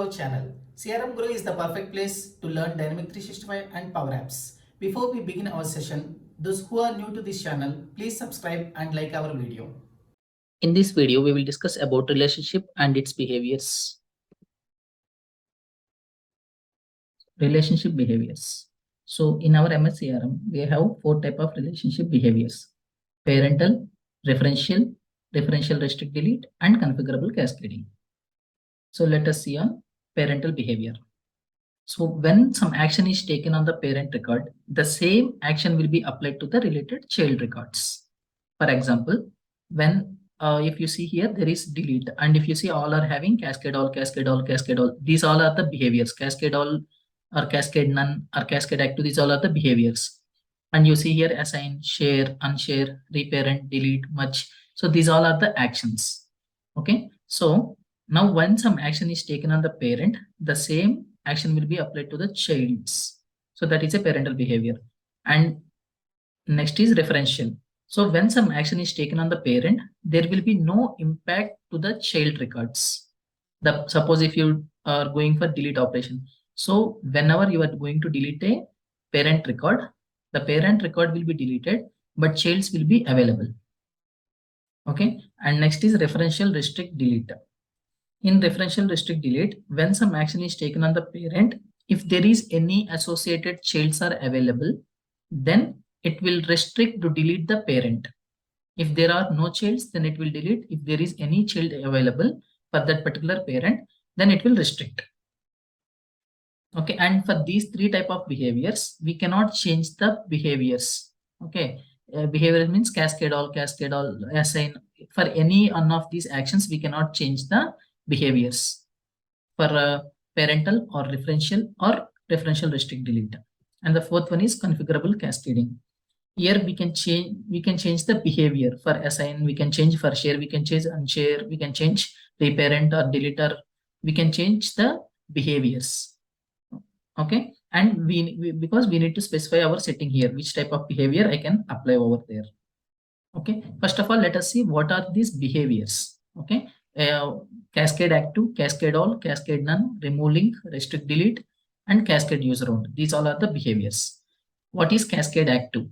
our channel. CRM Grow is the perfect place to learn Dynamic 365 and Power Apps. Before we begin our session, those who are new to this channel, please subscribe and like our video. In this video, we will discuss about relationship and its behaviors. Relationship behaviors. So in our Mscrm, we have 4 types of relationship behaviors: parental, referential, referential restrict delete, and configurable cascading. So let us see on parental behavior. So when some action is taken on the parent record, the same action will be applied to the related child records. For example, when if you see here, there is delete, and if you see all are having cascade all, cascade all, cascade all, these all are the behaviors. Cascade all or cascade none or cascade active, these all are the behaviors. And you see here assign, share, unshare, reparent, delete, merge. So these all are the actions. Okay. So now when some action is taken on the parent, the same action will be applied to the childs. So that is a parental behavior. And next is referential. So when some action is taken on the parent, there will be no impact to the child records. Suppose if you are going for delete operation. So whenever you are going to delete a parent record, the parent record will be deleted, but childs will be available. Okay. And next is referential restrict delete. In referential restrict delete, when some action is taken on the parent, if there is any associated childs are available, then it will restrict to delete the parent. If there are no childs, then it will delete. If there is any child available for that particular parent, then it will restrict. Okay, and for these 3 types of behaviors, we cannot change the behaviors. Okay, behavior means cascade all, assign. For any one of these actions, we cannot change the behaviors for parental or referential restrict delete. And the 4th one is configurable cascading. Here we can change the behavior. For assign, we can change. For share, we can change. Unshare, we can change. Reparent or deleter, we can change the behaviors. Okay, and because we need to specify our setting here, which type of behavior I can apply over there. Okay, first of all, let us see what are these behaviors. Okay, cascade active, cascade all, cascade none, remove link, restrict delete, and cascade user round. These all are the behaviors. What is cascade active?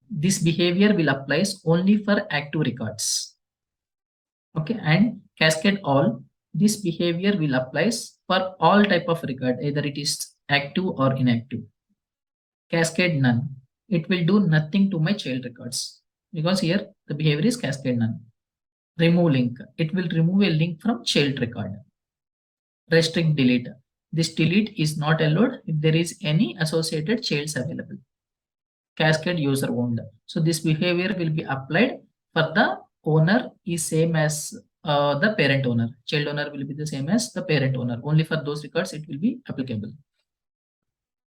This behavior will apply only for active records. Okay, and cascade all, this behavior will apply for all type of record, either it is active or inactive. Cascade none, it will do nothing to my child records, because here the behavior is cascade none. Remove link, it will remove a link from child record. Restrict delete, this delete is not allowed if there is any associated childs available. Cascade user owned, so this behavior will be applied for the owner is same as the parent owner. Child owner will be the same as the parent owner. Only for those records it will be applicable.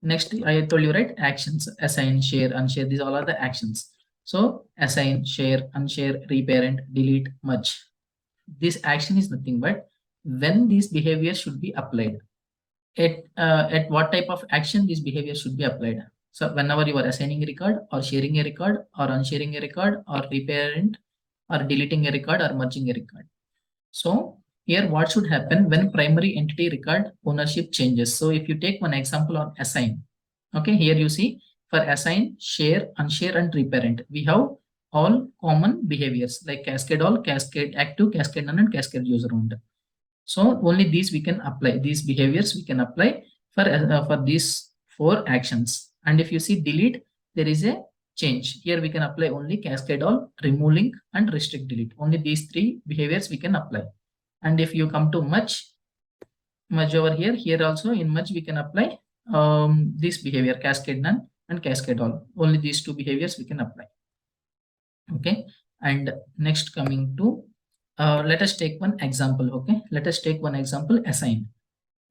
Next, I told you, right? Actions: assign, share, unshare. These all are the actions. So assign, share, unshare, reparent, delete, merge. This action is nothing but when these behaviors should be applied. At what type of action this behavior should be applied? So whenever you are assigning a record or sharing a record or unsharing a record or reparent or deleting a record or merging a record. So here what should happen when primary entity record ownership changes? So if you take one example on assign, okay, here you see for assign, share, unshare, and reparent, we have all common behaviors like cascade all, cascade active, cascade none, and cascade user owned. So only these we can apply, these behaviors we can apply for these 4 actions. And if you see delete, there is a change. Here we can apply only cascade all, remove link, and restrict delete. Only these 3 behaviors we can apply. And if you come to merge over here also in merge we can apply this behavior cascade none and cascade all. Only these 2 behaviors we can apply. Okay, and next coming to let us take one example. Okay, let us take one example assign.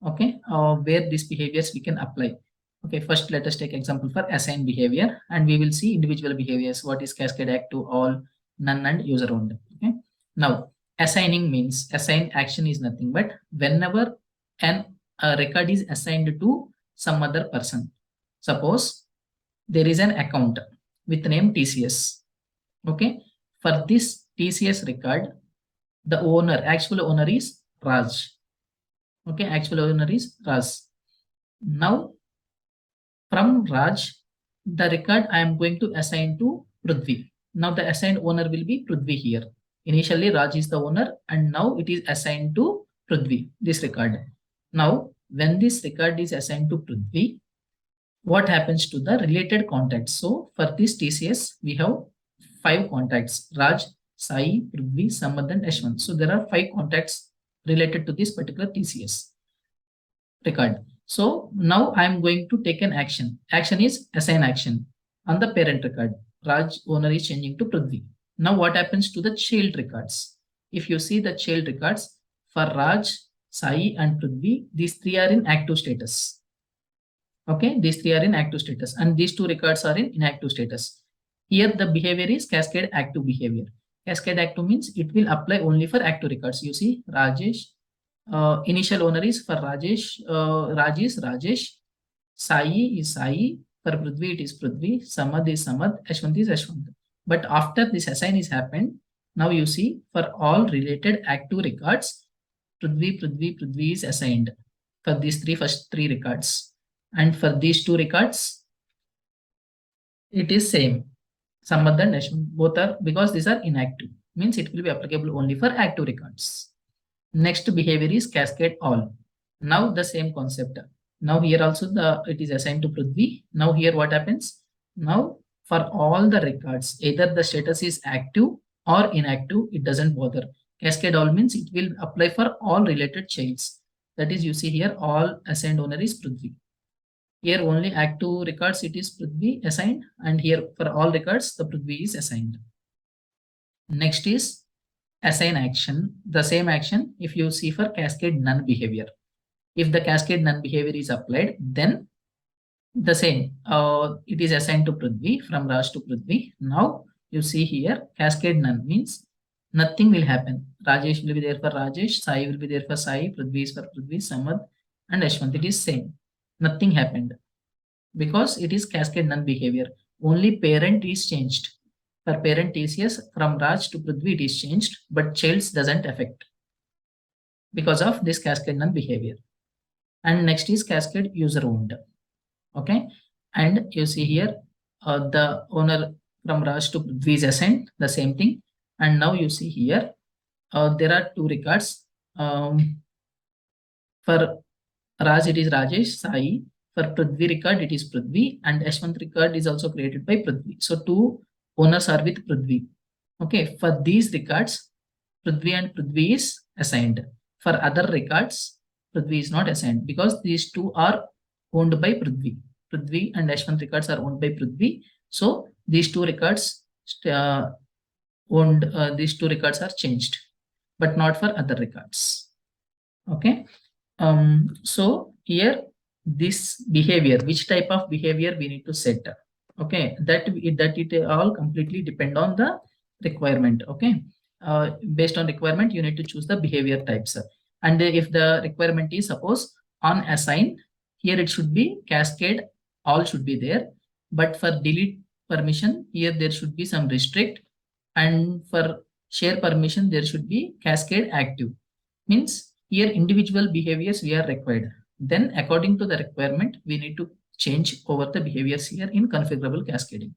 Okay, where these behaviors we can apply. Okay, first let us take example for assign behavior, and we will see individual behaviors. What is cascade active, all, none, and user owned. Okay, now assigning means assign action is nothing but whenever a record is assigned to some other person. Suppose there is an account with name TCS. Okay, for this TCS record, the owner, actual owner is Raj. Okay, actual owner is Raj. Now from Raj, the record I am going to assign to Prithvi. Now the assigned owner will be Prithvi here. Initially Raj is the owner and now it is assigned to Prithvi, this record. Now when this record is assigned to Prithvi, what happens to the related contacts? So for this TCS, we have 5 contacts: Raj, Sai, Prithvi, Samad and Ashwant. So there are 5 contacts related to this particular TCS record. So now I am going to take an action. Action is assign action on the parent record. Raj owner is changing to Prithvi. Now what happens to the child records? If you see the child records for Raj, Sai and Prithvi, these 3 are in active status. Okay, these 3 are in active status and these 2 records are in inactive status. Here the behavior is cascade active behavior. Cascade active means it will apply only for active records. You see Rajesh, initial owner is for Rajesh, Raj is Rajesh, Sai is Sai, for Prithvi it is Prithvi, Samad is Samad, Ashwant is Ashwant. But after this assign is happened, now you see for all related active records, Prithvi is assigned for these first three records. And for these 2 records, it is same. Samad and Ashwin, both are, because these are inactive, means it will be applicable only for active records. Next behavior is cascade all. Now the same concept. Now here also it is assigned to Prithvi. Now here what happens? Now for all the records, either the status is active or inactive, it doesn't bother. Cascade all means it will apply for all related childs. That is, you see here all assigned owner is Prithvi. Here only active records it is Prithvi assigned, and here for all records the Prithvi is assigned. Next is assign action. The same action if you see for cascade none behavior. If the cascade none behavior is applied, then the same. It is assigned to Prithvi from Raj to Prithvi. Now you see here cascade none means nothing will happen. Rajesh will be there for Rajesh, Sai will be there for Sai, Prithvi is for Prithvi, Samad and Ashwant. It is same. Nothing happened because it is cascade none behavior. Only parent is changed. For parent TCS from Raj to Prithvi it is changed, but child's doesn't affect because of this cascade none behavior. And next is cascade user owned. Okay, and you see here the owner from Raj to Prithvi is assigned, the same thing. And now you see here there are 2 records. For Raj it is Rajesh, Sai. For Prithvi record it is Prithvi, and Ashwant record is also created by Prithvi. So 2 owners are with Prithvi. Okay, for these records Prithvi and Prithvi is assigned. For other records Prithvi is not assigned because these 2 are owned by Prithvi. Prithvi and Ashwant records are owned by Prithvi. So these 2 records these 2 records are changed, but not for other records. Okay. So here this behavior, which type of behavior we need to set. Okay, that it all completely depend on the requirement. Okay, based on requirement you need to choose the behavior types. And if the requirement is suppose on assign, here it should be cascade all should be there, but for delete permission here there should be some restrict, and for share permission there should be cascade active. Means here individual behaviors we are required. Then according to the requirement we need to change over the behaviors here in configurable cascading.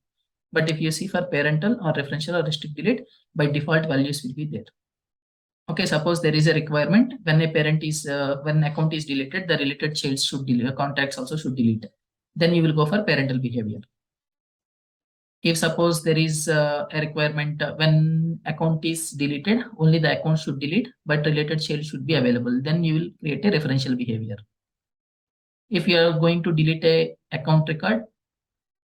But if you see for parental or referential or restrict delete, by default values will be there. Okay, suppose there is a requirement when a parent is when account is deleted, the related child should delete, contacts also should delete. Then you will go for parental behavior. If suppose there is a requirement when account is deleted, only the account should delete, but related child should be available, then you will create a referential behavior. If you are going to delete a account record,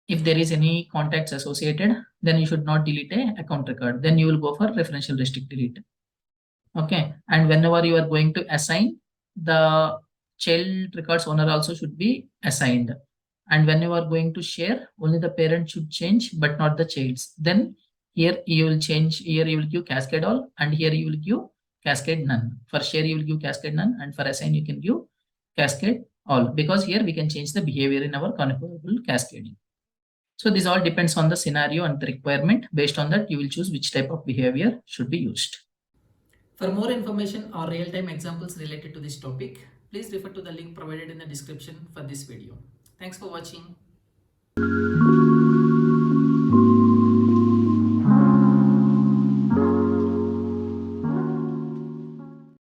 if there is any contacts associated, then you should not delete a account record. Then you will go for referential restrict delete. Okay, and whenever you are going to assign, the child records owner also should be assigned. And when you are going to share, only the parent should change, but not the childs. Then here you will change, here you will give cascade all, and here you will give cascade none. For share you will give cascade none, and for assign you can give cascade all, because here we can change the behavior in our configurable cascading. So this all depends on the scenario and the requirement. Based on that, you will choose which type of behavior should be used. For more information or real-time examples related to this topic, please refer to the link provided in the description for this video. Thanks for watching.